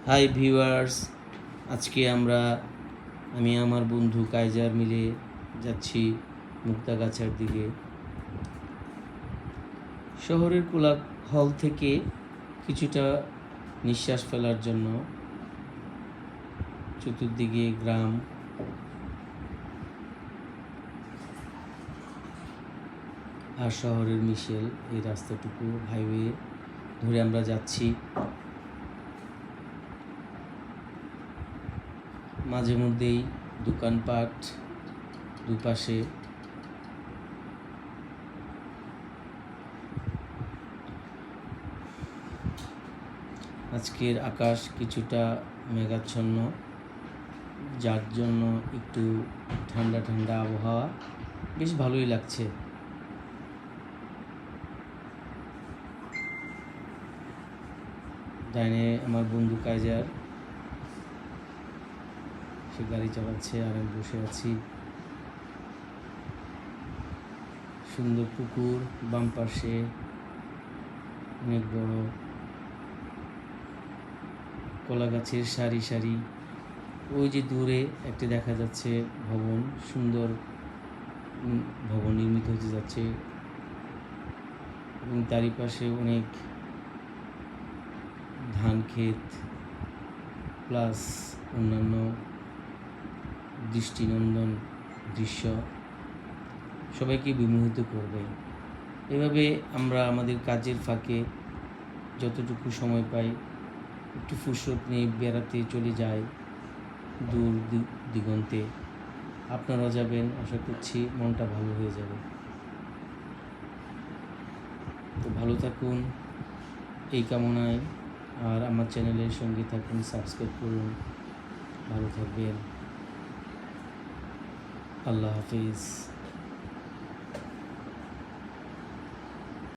Hi viewers, আজকে আমি আমার বন্ধু কাইজার মিলে যাচ্ছি মুক্তাগাছার দিকে। শহরের কোলাহল থেকে কিছুটা নিঃশ্বাস ফেলার জন্য। চতুর্দিকে গ্রাম আর শহরের মিশেল। এই রাস্তাটুকু হাইওয়ে ধরে আমরা যাচ্ছি। মাঝে মধ্যেই দোকানপাট দুপাশে। আজকের আকাশ কিছুটা মেঘাচ্ছন্ন, যার জন্য একটু ঠান্ডা ঠান্ডা আবহাওয়া, বেশ ভালোই লাগছে। ডাইনে আমার বন্ধু কাইজার, সে গাড়ি চালাচ্ছে আর আমি বসে আছি। সুন্দর পুকুর, বাম পাশে অনেক বড় কলা গাছের সারি সারি। ওই যে দূরে একটি দেখা যাচ্ছে ভবন, সুন্দর ভবন নির্মিত হতে যাচ্ছে, এবং তারই পাশে অনেক ধান ক্ষেত প্লাস অন্যান্য দৃষ্টিনন্দন দৃশ্য সবাইকে বিমোহিত করবে। এভাবে আমরা আমাদের কাজের ফাঁকে যতটুকু সময় পাই একটু ফুরসত নিয়ে বেড়াতে চলে যাই দূর দিগন্তে। আপনারাও যাবেন, আশা করছি মনটা ভালো হয়ে যাবে। তো ভালো থাকুন এই কামনায়, আর আমার চ্যানেলের সঙ্গে থাকুন, সাবস্ক্রাইব করুন। ভালো থাকবেন। আল্লাহ হাফিজ।